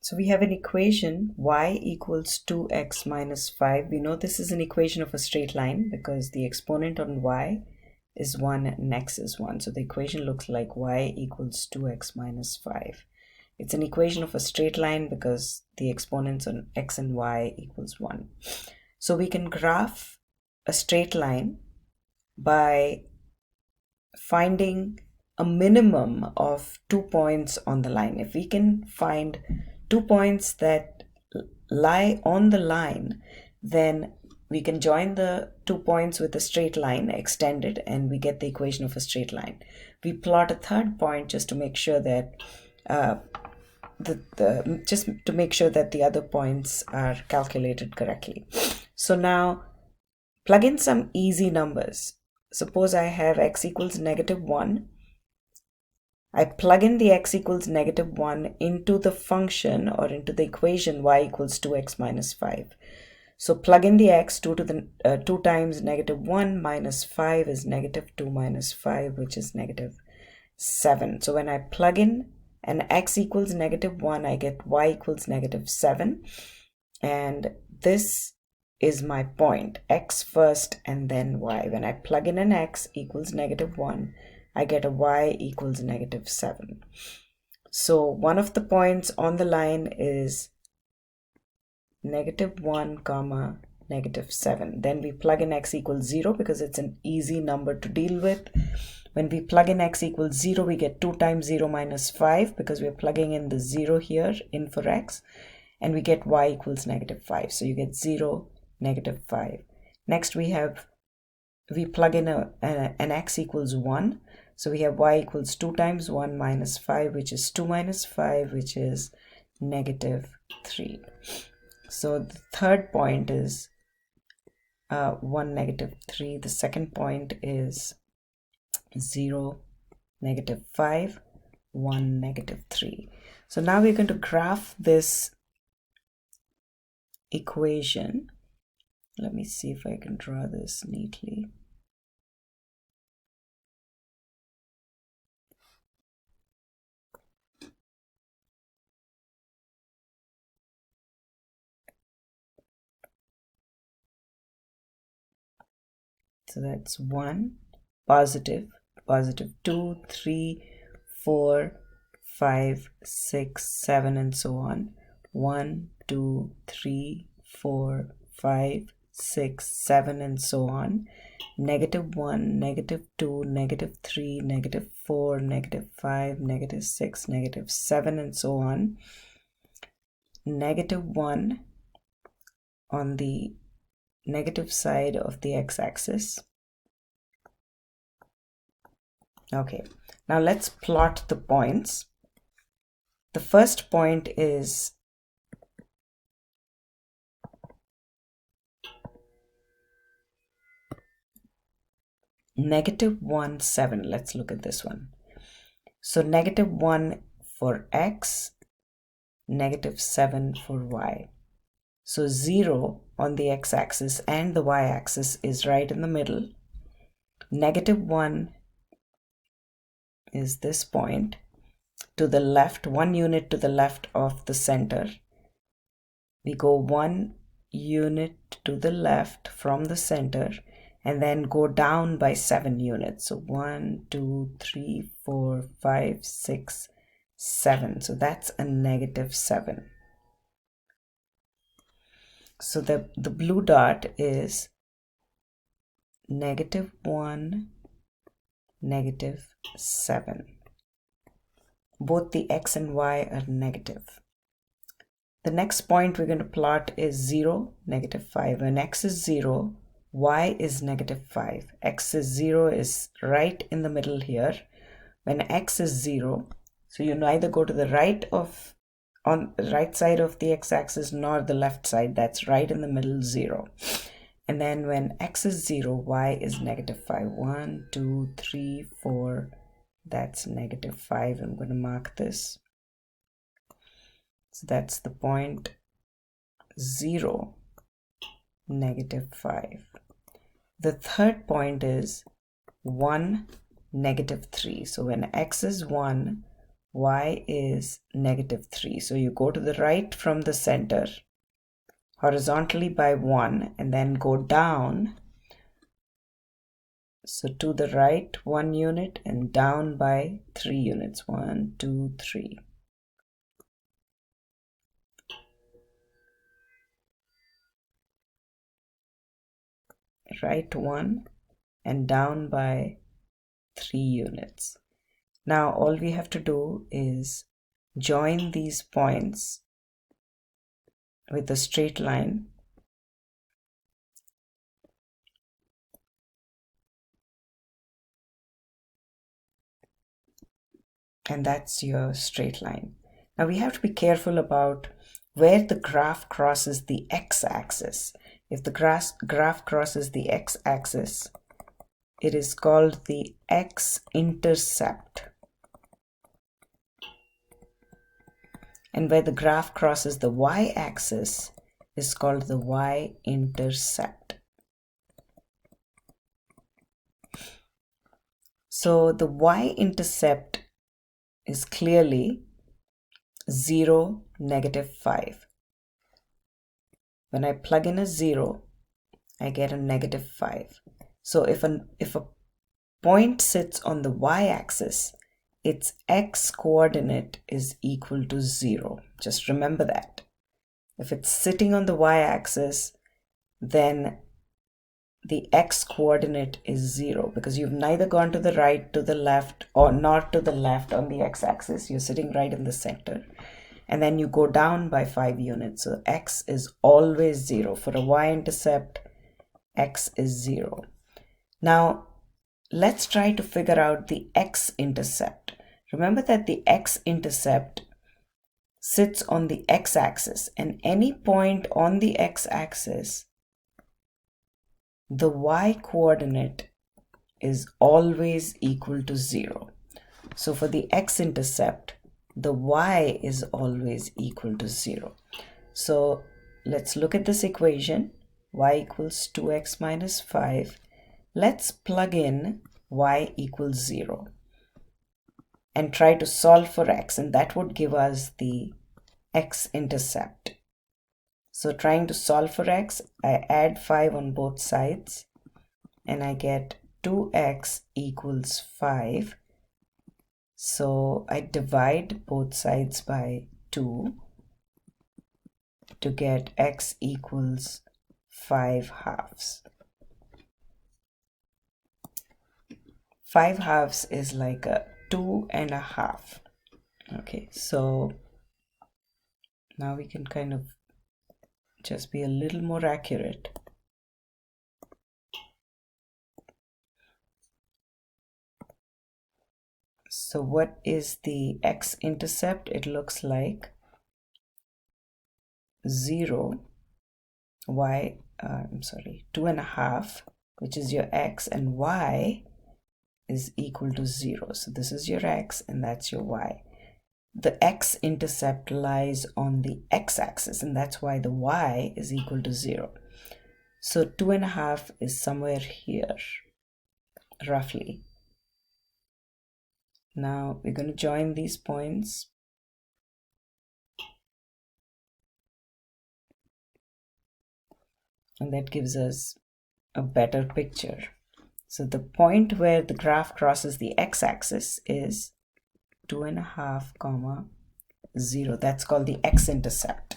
So we have an equation y equals 2x minus 5. We know this is an equation of a straight line because the exponent on y is 1 and x is 1. So the equation looks like y equals 2x minus 5. It's an equation of a straight line because the exponents on x and y equals 1. So we can graph a straight line by finding a minimum of 2 points on the line. If we can find 2 points that lie on the line, then we can join the 2 points with a straight line, extend it, and we get the equation of a straight line. We plot a third point just to make sure that the other points are calculated correctly. So now plug in some easy numbers. Suppose I have x equals -1. I plug in the x equals -1 into the function or into the equation y equals 2x minus 5. So plug in the x, 2 times -1 minus 5 is -2 minus 5, which is -7. So when I plug in an x equals -1, I get y equals -7. And this is my point, x first and then y. When I plug in an x equals -1, I get a y equals -7. So one of the points on the line is -1 comma -7. Then we plug in x equals 0 because it's an easy number to deal with. When we plug in x equals 0, we get 2 times 0 minus 5 because we're plugging in the 0 here in for x, and we get y equals -5. So you get 0, -5. Next we plug in an x equals 1. So we have y equals 2 times 1 minus 5, which is 2 minus 5, which is -3. So the third point is 1, -3. The second point is 0, -5, 1, -3. So now we're going to graph this equation. Let me see if I can draw this neatly. So that's 1, positive, 2, 3, 4, 5, 6, 7, and so on. 1, 2, 3, 4, 5, 6, 7, and so on. -1, -2, -3, -4, -5, -6, -7, and so on. -1 on the negative side of the x-axis. Okay, now let's plot the points. The first point is -1, 7. Let's look at this one. So -1 for x, -7 for y. So 0 on the x-axis and the y-axis is right in the middle. -1 is this point to the left, 1 unit to the left of the center. We go 1 unit to the left from the center and then go down by 7 units. So 1, 2, 3, 4, 5, 6, 7. So that's a -7. So the blue dot is -1, -7. Both the x and y are negative. The next point we're going to plot is 0, -5. When x is 0, y is -5. X is 0 is right in the middle here. When x is 0, so you neither go to the on the right side of the x-axis nor the left side. That's right in the middle, 0. And then when x is 0, y is -5. 1, 2, 3, 4. That's -5. I'm going to mark this. So that's the point 0, -5. The third point is 1, -3. So when x is 1, y is -3. So you go to the right from the center horizontally by 1 and then go down. So to the right 1 unit and down by 3 units. 1, 2, 3. Right 1 and down by 3 units. Now all we have to do is join these points with a straight line. And that's your straight line. Now we have to be careful about where the graph crosses the x-axis. If the graph crosses the x-axis, it is called the x-intercept. And where the graph crosses the y-axis is called the y-intercept. So the y-intercept is clearly 0, -5. When I plug in a 0, I get a -5. So if a point sits on the y-axis, its x-coordinate is equal to 0. Just remember that. If it's sitting on the y-axis, then the x-coordinate is 0 because you've neither gone to the right, to the left, or not to the left on the x-axis. You're sitting right in the center. And then you go down by 5 units. So x is always 0. For a y-intercept, x is 0. Now, let's try to figure out the x-intercept. Remember that the x-intercept sits on the x-axis, and any point on the x-axis, the y-coordinate is always equal to 0. So for the x-intercept, the y is always equal to 0. So let's look at this equation. Y equals 2x minus 5. Let's plug in y equals 0 and try to solve for x, and that would give us the x-intercept. So trying to solve for x, I add 5 on both sides and I get 2x equals 5. So I divide both sides by 2 to get x equals 5 halves. 5 halves is like a 2.5. Okay, so now we can kind of just be a little more accurate. So what is the x-intercept? It looks like 0, 2.5, which is your x, and y is equal to 0. So this is your x and that's your y. The x-intercept lies on the x-axis, and that's why the y is equal to 0. So 2.5 is somewhere here, roughly. Now we're going to join these points. And that gives us a better picture. So the point where the graph crosses the x-axis is 2.5, 0. That's called the x-intercept.